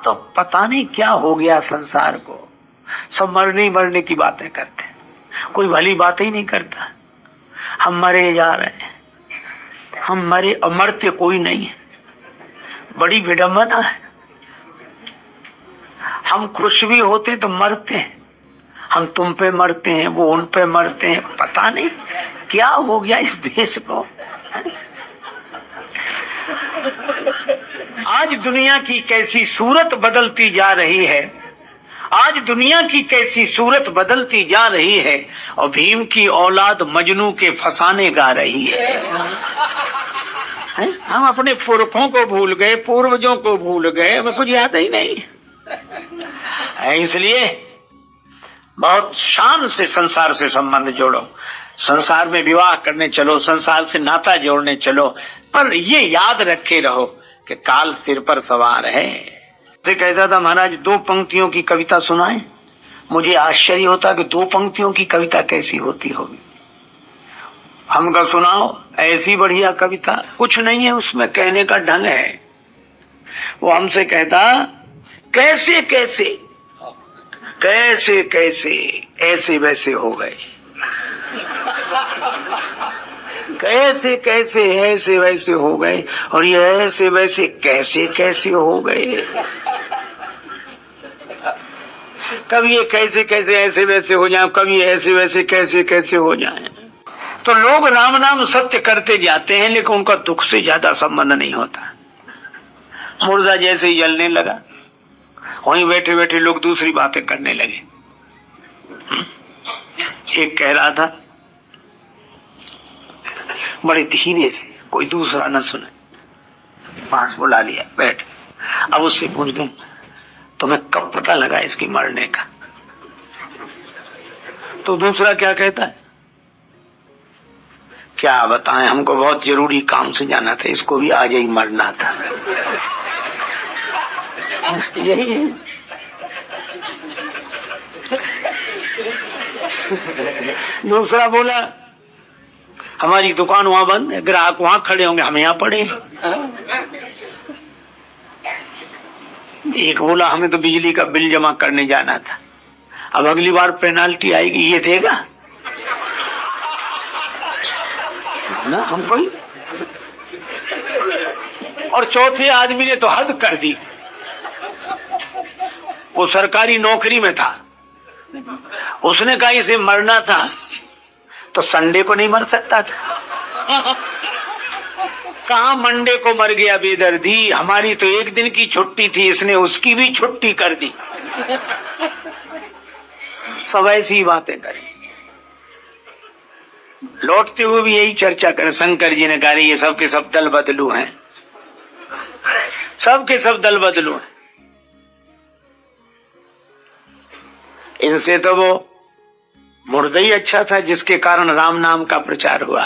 तो पता नहीं क्या हो गया संसार को, सब मरने मरने की बातें करते, कोई भली बात ही नहीं करता। हम मरे जा रहे हैं, हम मरे और मरते कोई नहीं है, बड़ी विडंबना है। हम खुश भी होते तो मरते हैं, हम तुम पे मरते हैं, वो उन पे मरते हैं, पता नहीं क्या हो गया इस देश को। आज दुनिया की कैसी सूरत बदलती जा रही है, आज दुनिया की कैसी सूरत बदलती जा रही है, और भीम की औलाद मजनू के फसाने गा रही है। हम अपने पुरखों को भूल गए, पूर्वजों को भूल गए, हमें कुछ याद ही नहीं। इसलिए बहुत शान से संसार से संबंध जोड़ो, संसार में विवाह करने चलो, संसार से नाता जोड़ने चलो, पर ये याद रखे रहो कि काल सिर पर सवार है। से कहता था महाराज 2 पंक्तियों की कविता सुनाएं। मुझे आश्चर्य होता कि 2 पंक्तियों की कविता कैसी होती होगी। हम का सुनाओ, ऐसी बढ़िया कविता कुछ नहीं है, उसमें कहने का ढंग है। वो हमसे कहता कैसे कैसे कैसे कैसे ऐसे वैसे हो गए, कैसे कैसे ऐसे वैसे हो गए, और ये ऐसे वैसे कैसे कैसे हो गए। कभी ये कैसे कैसे ऐसे वैसे हो जाए, कभी ऐसे वैसे कैसे कैसे हो जाए। तो लोग राम नाम सत्य करते जाते हैं, लेकिन उनका दुख से ज्यादा संबंध नहीं होता। मुर्दा जैसे ही जलने लगा, वहीं बैठे बैठे लोग दूसरी बातें करने लगे। एक कह रहा था बड़े धीरे से, कोई दूसरा न सुने, पास बुला लिया, बैठ। अब उससे पूछ दूं तुम्हें कब पता लगा इसकी मरने का, तो दूसरा क्या कहता है, क्या बताएं, हमको बहुत जरूरी काम से जाना था, इसको भी आज ही मरना था। यही है। दूसरा बोला हमारी दुकान वहां बंद है, ग्राहक वहां खड़े होंगे, हम यहाँ पड़े। एक बोला हमें तो बिजली का बिल जमा करने जाना था, अब अगली बार पेनाल्टी आएगी, ये देगा ना हमको। और चौथे आदमी ने तो हद कर दी, वो सरकारी नौकरी में था, उसने कहा इसे मरना था तो संडे को नहीं मर सकता था। कहा मंडे को मर गया बेदर्दी, हमारी तो एक दिन की छुट्टी थी, इसने उसकी भी छुट्टी कर दी। सब ऐसी बातें करी। लौटते हुए भी यही चर्चा करें, शंकर जी ने कहा ये सब के सब दल बदलू हैं, सब के सब दल बदलू हैं। इनसे तो वो मुर्दा ही अच्छा था जिसके कारण राम नाम का प्रचार हुआ,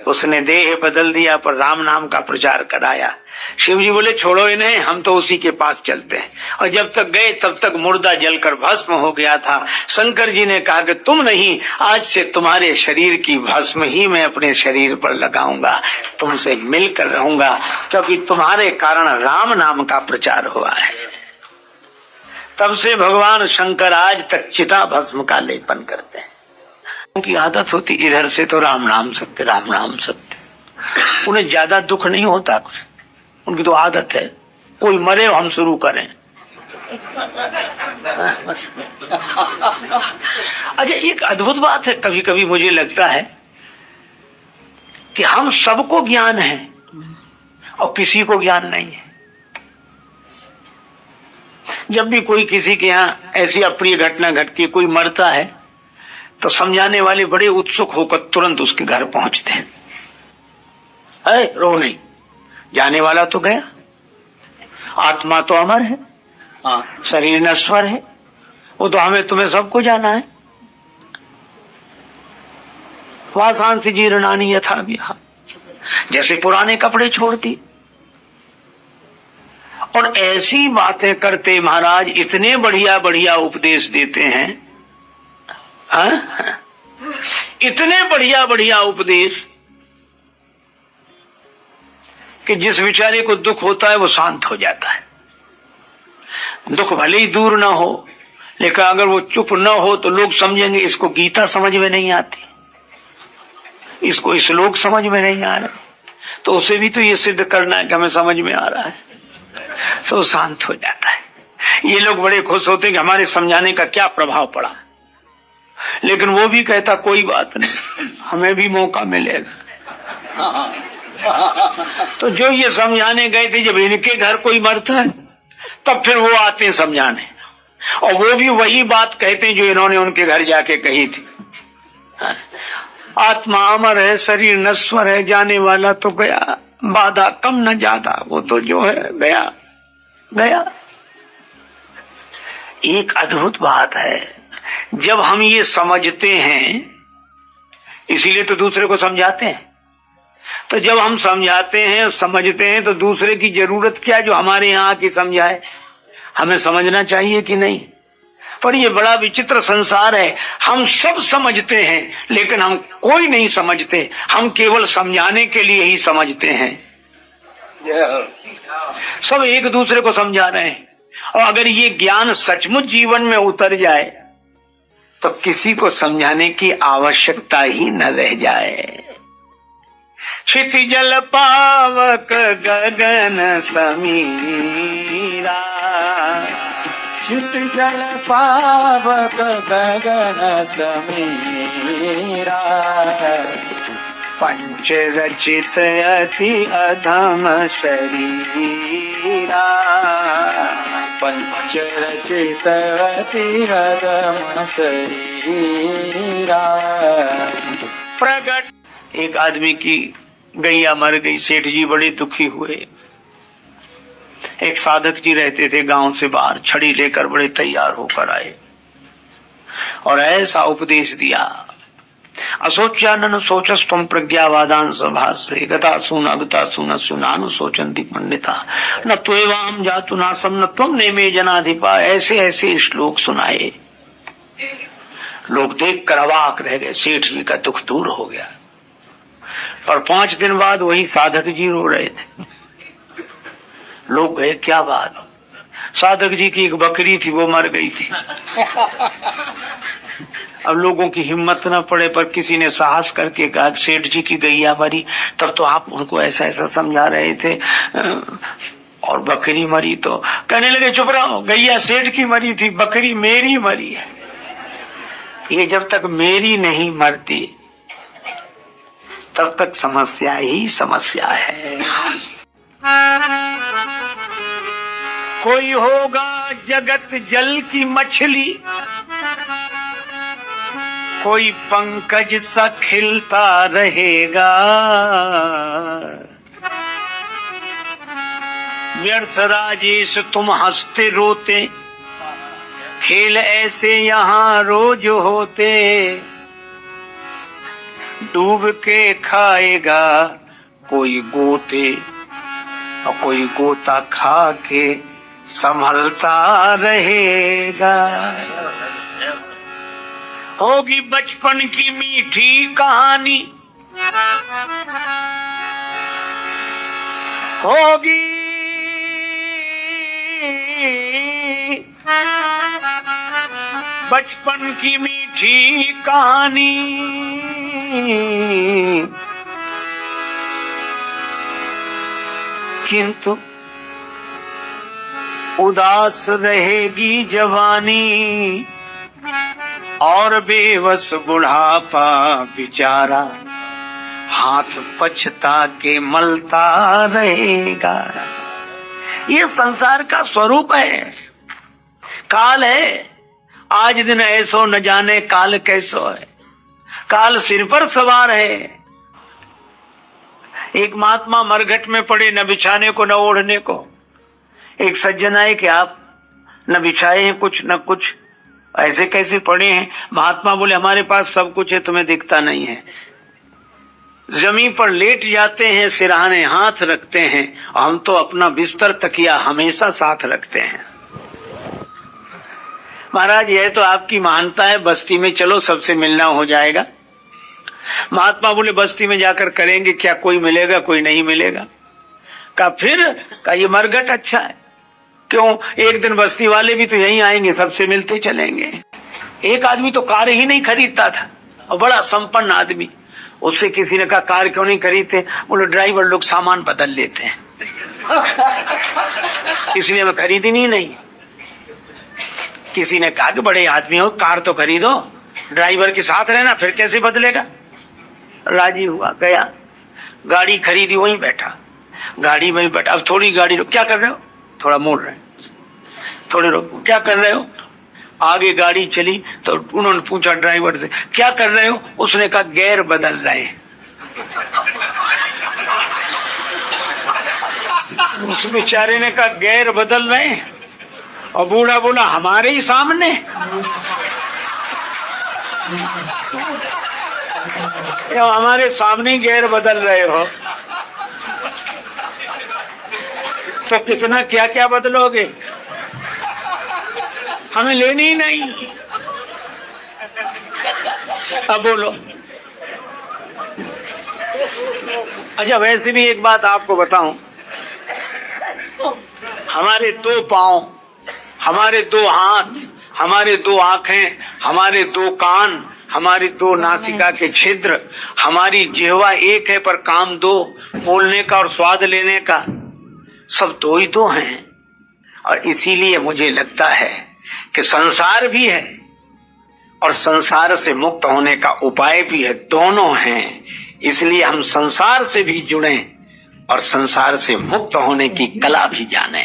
उसने देह बदल दिया पर राम नाम का प्रचार कराया। शिव जी बोले छोड़ो इन्हें, हम तो उसी के पास चलते हैं। और जब तक गए तब तक मुर्दा जलकर भस्म हो गया था। शंकर जी ने कहा कि तुम नहीं, आज से तुम्हारे शरीर की भस्म ही मैं अपने शरीर पर लगाऊंगा, तुमसे मिलकर रहूंगा, क्योंकि तुम्हारे कारण राम नाम का प्रचार हुआ है। तब से भगवान शंकर आज तक चिता भस्म का लेपन करते हैं। उनकी आदत होती इधर से तो राम नाम सत्य, राम नाम सत्य। उन्हें ज्यादा दुख नहीं होता कुछ, उनकी तो आदत है, कोई मरे हम शुरू करें। अच्छा एक अद्भुत बात है, कभी कभी मुझे लगता है कि हम सबको ज्ञान है और किसी को ज्ञान नहीं है। जब भी कोई किसी के यहाँ ऐसी अप्रिय घटना घटती है, कोई मरता है, तो समझाने वाले बड़े उत्सुक होकर तुरंत उसके घर पहुंचते हैं। रो नहीं, जाने वाला तो गया, आत्मा तो अमर है, शरीर नश्वर है, वो तो हमें तुम्हें सबको जाना है। वासांसि जीर्णानि यथा विहाय, जैसे पुराने कपड़े छोड़ दिए। और ऐसी बातें करते महाराज इतने बढ़िया बढ़िया उपदेश देते हैं, इतने बढ़िया बढ़िया उपदेश कि जिस बेचारे को दुख होता है वो शांत हो जाता है। दुख भले ही दूर ना हो, लेकिन अगर वो चुप न हो तो लोग समझेंगे इसको गीता समझ में नहीं आती, इसको श्लोक समझ में नहीं आ रहा, तो उसे भी तो ये सिद्ध करना है कि हमें समझ में आ रहा है। सो शांत हो जाता है। ये लोग बड़े खुश होते हैं कि हमारे समझाने का क्या प्रभाव पड़ा, लेकिन वो भी कहता कोई बात नहीं, हमें भी मौका मिलेगा। तो जो ये समझाने गए थे, जब इनके घर कोई मरता है तब फिर वो आते हैं समझाने, और वो भी वही बात कहते हैं जो इन्होंने उनके घर जाके कही थी। आत्मा अमर है, शरीर नश्वर है, जाने वाला तो गया, बाधा कम न ज्यादा, वो तो जो है गया गया। एक अद्भुत बात है, जब हम ये समझते हैं, इसीलिए तो दूसरे को समझाते हैं, तो जब हम समझाते हैं समझते हैं तो दूसरे की जरूरत क्या जो हमारे यहाँ की समझाए, हमें समझना चाहिए कि नहीं। पर ये बड़ा विचित्र संसार है, हम सब समझते हैं लेकिन हम कोई नहीं समझते, हम केवल समझाने के लिए ही समझते हैं। सब एक दूसरे को समझा रहे हैं, और अगर ये ज्ञान सचमुच जीवन में उतर जाए तो किसी को समझाने की आवश्यकता ही न रह जाए। क्षितिजल पावक गगन समीरा, क्षितिजल पावक गगन समीरा, पंच रचित अति अधम शरीरा, पंच रचित अति अधम शरीरा। प्रगट एक आदमी की गैया मर गई, सेठ जी बड़े दुखी हुए। एक साधक जी रहते थे गांव से बाहर, छड़ी लेकर बड़े तैयार होकर आए और ऐसा उपदेश दिया, असोच्यानन सोचस्तम प्रज्ञावादान सभासे गता सुन सुनानु सोचंती पंडिता न त्वेवाम जातु नासम न त्वम नेमे जनाधिपा। ऐसे ऐसे श्लोक सुनाए, लोग देख कर अवाक रह गए। सेठ जी का दुख दूर हो गया। और 5 दिन बाद वही साधक जी रो रहे थे। लोग गए, क्या बात? साधक जी की एक बकरी थी, वो मर गई थी। अब लोगों की हिम्मत न पड़े, पर किसी ने साहस करके कहा सेठ जी की गैया मरी, तब तो आप उनको ऐसा ऐसा समझा रहे थे, और बकरी मरी तो कहने लगे चुप रहो, गैया सेठ की मरी थी, बकरी मेरी मरी है। ये जब तक मेरी नहीं मरती तब तक समस्या ही समस्या है। कोई होगा जगत जल की मछली, कोई पंकज सा खिलता रहेगा। व्यर्थ राजेश तुम हंसते रोते, खेल ऐसे यहाँ रोज होते। डूब के खाएगा कोई गोते, और कोई गोता खा के संभलता रहेगा। होगी बचपन की मीठी कहानी, होगी बचपन की मीठी कहानी। किंतु उदास रहेगी जवानी, और बेबस बुढ़ापा बेचारा हाथ पछता के मलता रहेगा। ये संसार का स्वरूप है, काल है। आज दिन ऐसो न जाने काल कैसो है, काल सिर पर सवार है। एक महात्मा मरघट में पड़े, न बिछाने को न ओढ़ने को। एक सज्जन आए कि आप न बिछाए हैं कुछ न कुछ, ऐसे कैसे पड़े हैं? महात्मा बोले हमारे पास सब कुछ है, तुम्हें दिखता नहीं है। जमीन पर लेट जाते हैं, सिरहाने हाथ रखते हैं, और हम तो अपना बिस्तर तकिया हमेशा साथ रखते हैं। महाराज यह तो आपकी मानता है, बस्ती में चलो सबसे मिलना हो जाएगा। महात्मा बोले बस्ती में जाकर करेंगे क्या, कोई मिलेगा कोई नहीं मिलेगा। का फिर का ये मरघट अच्छा है, क्यों, एक दिन बस्ती वाले भी तो यहीं आएंगे, सबसे मिलते चलेंगे। एक आदमी तो कार ही नहीं खरीदता था और बड़ा संपन्न आदमी, उससे किसी ने कहा कार क्यों नहीं खरीदते? बोले ड्राइवर लोग सामान बदल लेते हैं इसलिए मैं खरीदी नहीं। किसी ने कहा कि बड़े आदमी हो, कार तो खरीदो, ड्राइवर के साथ रहना, फिर कैसे बदलेगा? राजी हुआ, गया, गाड़ी खरीदी, वहीं बैठा, गाड़ी में बैठा। अब थोड़ी गाड़ी रोक, क्या कर रहे हो? थोड़ा मोड़ रहे, थोड़े रोक, क्या कर रहे हो? आगे गाड़ी चली तो उन्होंने पूछा ड्राइवर से क्या कर रहे हो? उसने कहा गियर बदल रहे हैं। उस बेचारे ने कहा गियर बदल रहे हैं, और बूढ़ा बोला हमारे ही सामने। हमारे सामने गियर बदल रहे हो तो कितना क्या क्या बदलोगे? हमें लेनी ही नहीं। अब बोलो। अच्छा, वैसे भी एक बात आपको बताऊं, हमारे 2 पांव, हमारे 2 हाथ, हमारे 2 आंखें, हमारे 2 कान, हमारी 2 नासिका के छिद्र, हमारी जिह्वा एक है पर काम 2, बोलने का और स्वाद लेने का सब 2 ही 2 हैं। और इसीलिए मुझे लगता है कि संसार भी है और संसार से मुक्त होने का उपाय भी है, दोनों हैं। इसलिए हम संसार से भी जुड़े और संसार से मुक्त होने की कला भी जाने।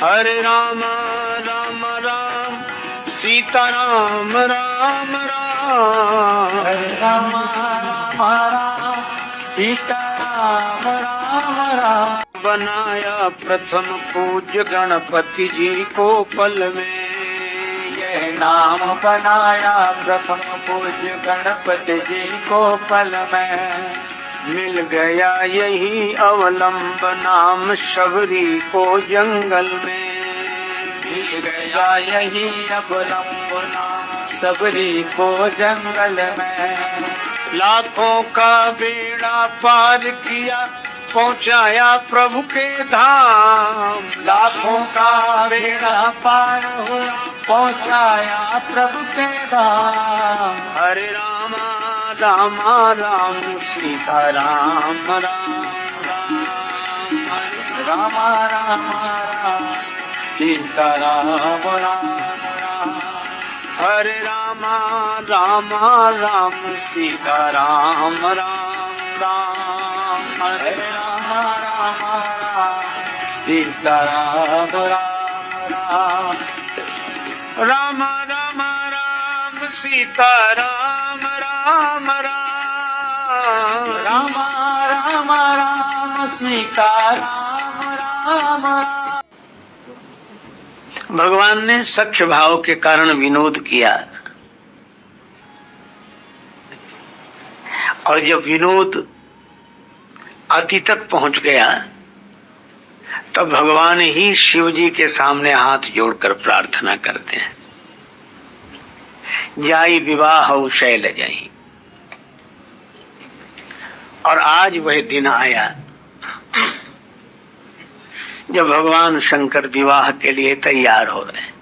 हरे राम राम राम सीता राम राम राम, हरे राम राम राम सीता राम राम राम। बनाया प्रथम पूज्य गणपति जी को पल में, यह नाम बनाया प्रथम पूज्य गणपति जी को पल में। मिल गया यही अवलंब नाम शबरी को जंगल में, मिल गया यही अवलंब नाम शबरी को जंगल में। लाखों का बेड़ा पार किया पहुंचाया प्रभु के धाम, लाखों का बेड़ा पार हुआ पहुंचाया प्रभु के धाम। हरे राम राम राम सीता राम राम राम, हरे राम राम राम सीता राम राम राम। हरे राम राम राम सीता राम राम राम, हरे राम राम राम सीता राम राम राम। राम राम राम सीता राम राम राम, राम राम राम सीता राम राम राम। भगवान ने सख्य भाव के कारण विनोद किया, और जब विनोद अति तक पहुंच गया तब भगवान ही शिव जी के सामने हाथ जोड़कर प्रार्थना करते हैं, जाई विवाह शैल जाई। और आज वह दिन आया जब भगवान शंकर विवाह के लिए तैयार हो रहे हैं,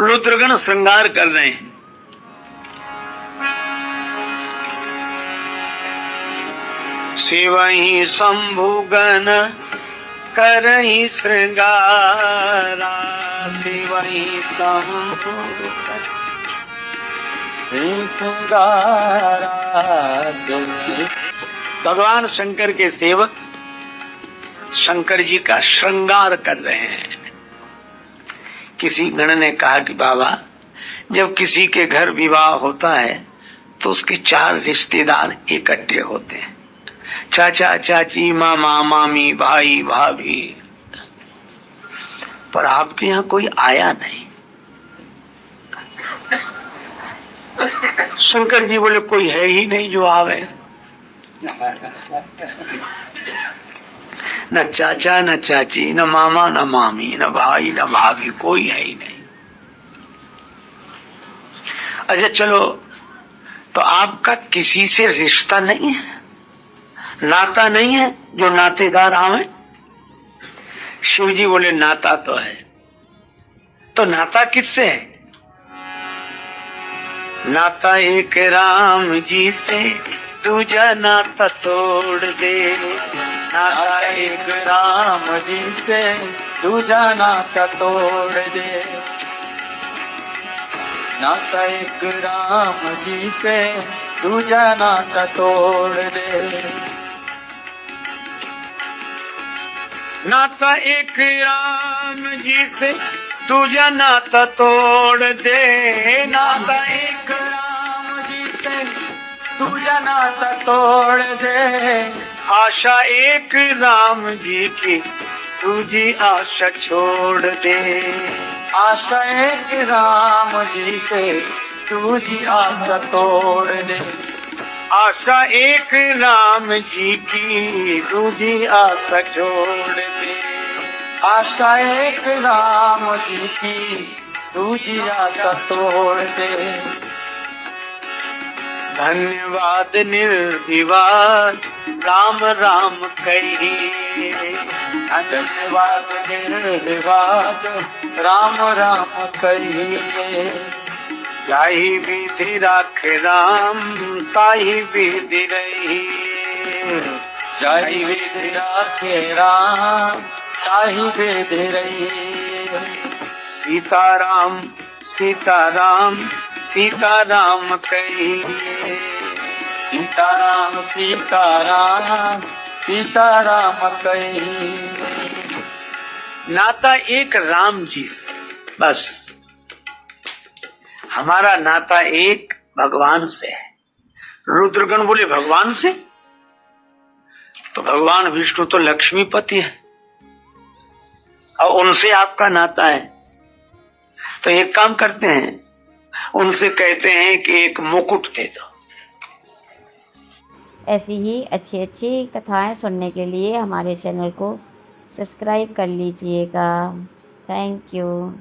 रुद्रगण श्रृंगार कर रहे हैं। शिवहि शंभुगण करहि श्रृंगारा, शिवहि शंभुगण श्रृंगारा। भगवान शंकर के सेवक शंकर जी का श्रृंगार कर रहे हैं। किसी गण ने कहा कि बाबा, जब किसी के घर विवाह होता है तो उसके 4 रिश्तेदार इकट्ठे होते हैं, चाचा चाची, मामा मामी, भाई भाभी, पर आपके यहाँ कोई आया नहीं। शंकर जी बोले कोई है ही नहीं जो आवे, न चाचा न चाची, न मामा न मामी, न भाई न भाभी, कोई है ही नहीं। अच्छा चलो, तो आपका किसी से रिश्ता नहीं है? नाता नहीं है जो नातेदार आवे? शिव जी बोले नाता तो है। तो नाता किससे है? नाता एक राम जी से, दूजा नाता तोड़ दे। नाता एक राम जी से, दूजा नाता तोड़ दे। नाता एक राम जी से, दूजा नाता तोड़ दे। नाता एक राम जी से, दूजा नाता तोड़ दे। नाता एक राम जी से, दूजा नाता तोड़ दे। आशा एक राम जी की, दूजी आशा छोड़ दे। आशा एक राम जी से, दूजी आशा तोड़ दे। आशा एक राम जी की, दूजी आशा छोड़ दे। आशा एक राम जी की, दूजी आशा तोड़ दे। धन्यवाद निर्विवाद राम राम कहिए। धन्यवाद निर्विवाद राम राम कहिए। जाहि विधि राखे राम, ताहि विधि रही। जाहि विधि राखे राम, ताहि विधि रही। सीताराम सीताराम सीताराम कहिए। सीताराम सीताराम सीताराम कहिए। नाता एक राम जी से, बस हमारा नाता एक भगवान से है। रुद्रगण बोले भगवान से? तो भगवान विष्णु तो लक्ष्मीपति है और उनसे आपका नाता है। तो एक काम करते हैं, उनसे कहते हैं कि एक मुकुट दे दो। ऐसी ही अच्छी अच्छी कथाएं सुनने के लिए हमारे चैनल को सब्सक्राइब कर लीजिएगा। Thank you.